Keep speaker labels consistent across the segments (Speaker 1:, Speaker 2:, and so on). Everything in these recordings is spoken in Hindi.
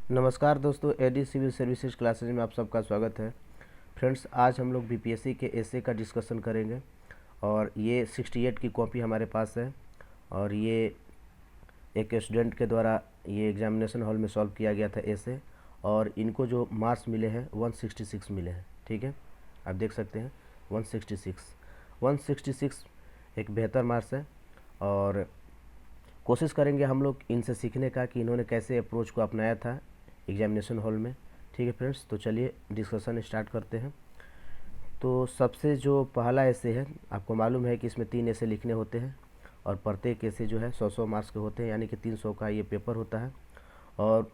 Speaker 1: नमस्कार दोस्तों, एडी सिविल सर्विसेज क्लासेज में आप सबका स्वागत है। फ्रेंड्स, आज हम लोग बीपीएससी के एसए का डिस्कशन करेंगे और ये 68 की कॉपी हमारे पास है और ये एक स्टूडेंट के द्वारा ये एग्जामिनेशन हॉल में सॉल्व किया गया था एसए और इनको जो मार्क्स मिले हैं 166 मिले हैं। ठीक है, आप देख सकते हैं 166 एक बेहतर मार्क्स है और कोशिश करेंगे हम लोग इनसे सीखने का कि इन्होंने कैसे अप्रोच को अपनाया था एग्जामिनेशन हॉल में। ठीक है फ्रेंड्स, तो चलिए डिस्कशन स्टार्ट करते हैं। तो सबसे जो पहला ऐसे है, आपको मालूम है कि इसमें 3 ऐसे लिखने होते हैं और प्रत्येक ऐसे जो है 100 मार्क्स के होते हैं, यानी कि 300 का ये पेपर होता है और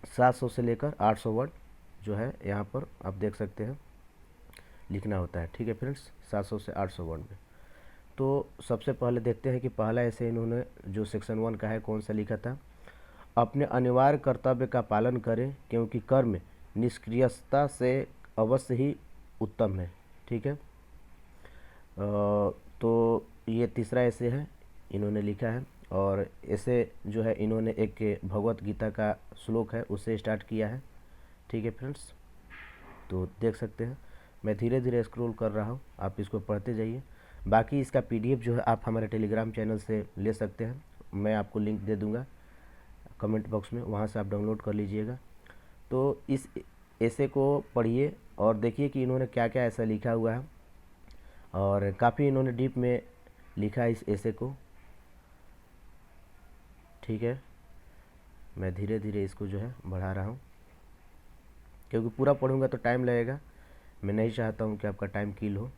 Speaker 1: 700 से लेकर 800 वर्ड जो है यहाँ पर आप देख सकते हैं लिखना होता है। ठीक है फ्रेंड्स, 700 से 800 वर्ड में। तो सबसे पहले देखते हैं कि पहला ऐसे इन्होंने जो सेक्शन 1 का है कौन सा लिखा था। अपने अनिवार्य कर्तव्य का पालन करें क्योंकि कर्म निष्क्रियता से अवश्य ही उत्तम है। ठीक है, तो ये तीसरा ऐसे है इन्होंने लिखा है और ऐसे जो है इन्होंने एक भगवत गीता का श्लोक है उससे स्टार्ट किया है। ठीक है फ्रेंड्स, तो देख सकते हैं मैं धीरे धीरे स्क्रॉल कर रहा हूँ, आप इसको पढ़ते जाइए। बाकी इसका पीडीएफ जो है आप हमारे टेलीग्राम चैनल से ले सकते हैं, मैं आपको लिंक दे दूँगा कमेंट बॉक्स में, वहाँ से आप डाउनलोड कर लीजिएगा। तो इस ऐसे को पढ़िए और देखिए कि इन्होंने क्या क्या ऐसा लिखा हुआ है और काफ़ी इन्होंने डीप में लिखा है इस ऐसे को। ठीक है, मैं धीरे धीरे इसको जो है बढ़ा रहा हूँ क्योंकि पूरा पढ़ूंगा तो टाइम लगेगा, मैं नहीं चाहता हूँ कि आपका टाइम किल हो।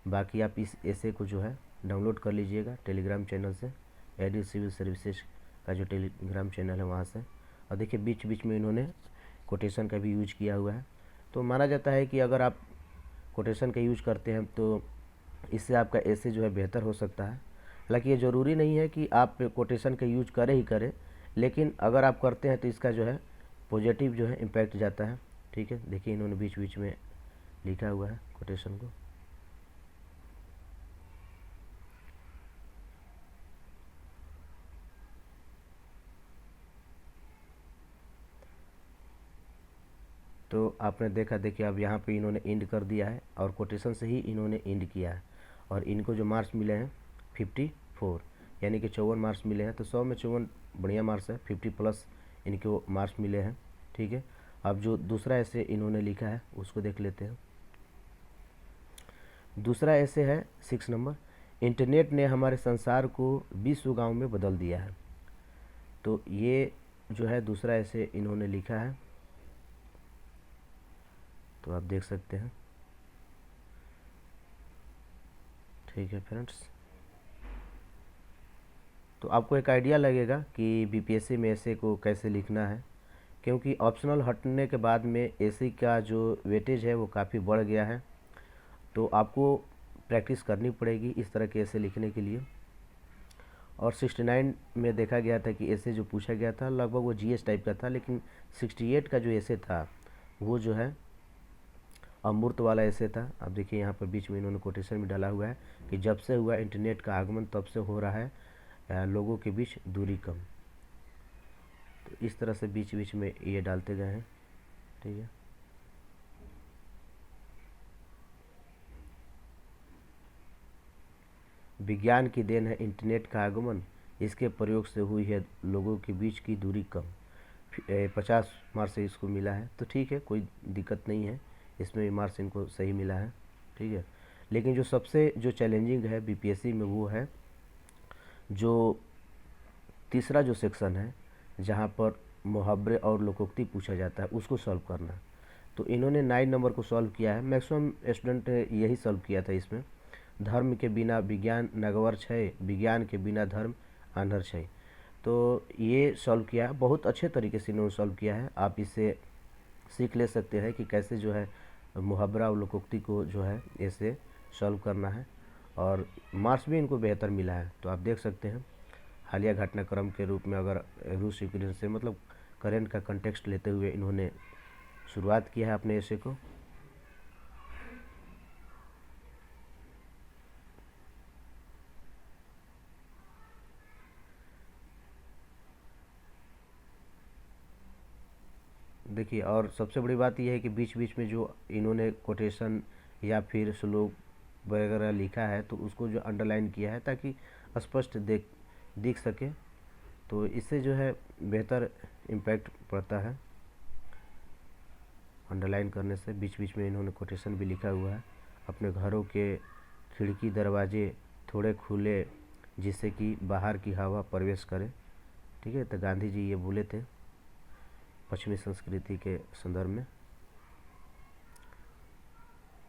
Speaker 1: बाकी आप इस ऐसे को जो है डाउनलोड कर लीजिएगा टेलीग्राम चैनल से, एडी सिविल सर्विसेज का जो टेलीग्राम चैनल है वहाँ से। और देखिए बीच बीच में इन्होंने कोटेशन का भी यूज किया हुआ है। तो माना जाता है कि अगर आप कोटेशन का यूज करते हैं तो इससे आपका ऐसे जो है बेहतर हो सकता है। हालांकि ये ज़रूरी नहीं है कि आप कोटेशन का यूज करें ही करें, लेकिन अगर आप करते हैं तो इसका जो है पॉजिटिव जो है इम्पैक्ट जाता है। ठीक है, देखिए इन्होंने बीच बीच में लिखा हुआ है कोटेशन को। तो आपने देखा, देखिए अब यहाँ पे इन्होंने इंड कर दिया है और कोटेशन से ही इन्होंने इंड किया है और इनको जो मार्क्स मिले हैं 54, यानी कि 54 मार्क्स मिले हैं। तो 100 में 54 बढ़िया मार्क्स है, 50 प्लस इनको मार्क्स मिले हैं। ठीक है, अब जो दूसरा ऐसे इन्होंने लिखा है उसको देख लेते हैं। दूसरा ऐसे है 6 नंबर, इंटरनेट ने हमारे संसार को 20 गाँव में बदल दिया है। तो ये जो है दूसरा ऐसे इन्होंने लिखा है, तो आप देख सकते हैं। ठीक है फ्रेंड्स, तो आपको एक आइडिया लगेगा कि बीपीएससी में ऐसे को कैसे लिखना है, क्योंकि ऑप्शनल हटने के बाद में एसी का जो वेटेज है वो काफ़ी बढ़ गया है। तो आपको प्रैक्टिस करनी पड़ेगी इस तरह के ऐसे लिखने के लिए। और 69 में देखा गया था कि ऐसे जो पूछा गया था लगभग वो जीएस टाइप का था, लेकिन 68 का जो ऐसे था वो जो है अमूर्त वाला ऐसे था। अब देखिए यहाँ पर बीच में इन्होंने कोटेशन भी डाला हुआ है कि जब से हुआ इंटरनेट का आगमन तब से हो रहा है लोगों के बीच दूरी कम। तो इस तरह से बीच बीच में ये डालते गए हैं। ठीक है, विज्ञान की देन है इंटरनेट का आगमन, इसके प्रयोग से हुई है लोगों के बीच की दूरी कम। 50 मार्क्स से इसको मिला है, तो ठीक है कोई दिक्कत नहीं है, इसमें भी मार्क्स इनको सही मिला है। ठीक है, लेकिन जो सबसे जो चैलेंजिंग है बीपीएससी में वो है जो तीसरा जो सेक्शन है जहाँ पर मुहावरे और लोकोक्ति पूछा जाता है उसको सॉल्व करना। तो इन्होंने 9 नंबर को सॉल्व किया है, मैक्सिमम स्टूडेंट ने यही सॉल्व किया था इसमें। धर्म के बिना विज्ञान नगवर छै, विज्ञान के बिना धर्म आंधर छै। तो ये सॉल्व किया है, बहुत अच्छे तरीके से इन्होंने सॉल्व किया है। आप इससे सीख ले सकते हैं कि कैसे जो है मुहावरा और लोकोक्ति को जो है ऐसे सॉल्व करना है और मार्क्स भी इनको बेहतर मिला है। तो आप देख सकते हैं हालिया घटनाक्रम के रूप में अगर रूस यूक्रेन से मतलब करेंट का कंटेक्स्ट लेते हुए इन्होंने शुरुआत किया है अपने ऐसे को। देखिए, और सबसे बड़ी बात यह है कि बीच बीच में जो इन्होंने कोटेशन या फिर श्लोक वगैरह लिखा है तो उसको जो अंडरलाइन किया है ताकि स्पष्ट दिख सके, तो इससे जो है बेहतर इम्पैक्ट पड़ता है। अंडरलाइन करने से बीच बीच में इन्होंने कोटेशन भी लिखा हुआ है। अपने घरों के खिड़की दरवाजे थोड़े खुले जिससे कि बाहर की हवा प्रवेश करे। ठीक है, तो गांधी जी ये बोले थे पश्चिमी संस्कृति के संदर्भ में।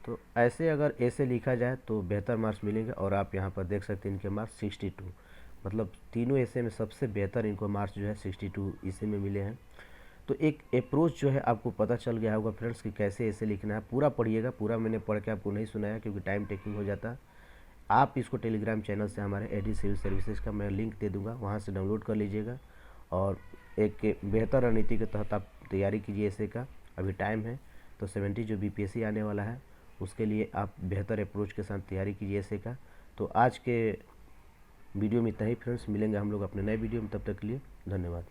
Speaker 1: तो ऐसे अगर ऐसे लिखा जाए तो बेहतर मार्क्स मिलेंगे। और आप यहाँ पर देख सकते हैं इनके मार्क्स 62, मतलब तीनों ऐसे में सबसे बेहतर इनको मार्क्स जो है 62 इसी में मिले हैं। तो एक अप्रोच जो है आपको पता चल गया होगा फ्रेंड्स कि कैसे ऐसे लिखना है। पूरा पढ़िएगा, पूरा मैंने पढ़ के आपको नहीं सुनाया क्योंकि टाइम टेकिंग हो जाता। आप इसको टेलीग्राम चैनल से हमारे एडी सिविल सर्विसेज का मैं लिंक दे दूंगा, वहाँ से डाउनलोड कर लीजिएगा और एक बेहतर रणनीति के तहत आप तैयारी कीजिए ऐसे का। अभी टाइम है, तो 70 जो बीपीएससी आने वाला है उसके लिए आप बेहतर अप्रोच के साथ तैयारी कीजिए ऐसे का। तो आज के वीडियो में इतना ही फ्रेंड्स, मिलेंगे हम लोग अपने नए वीडियो में, तब तक के लिए धन्यवाद।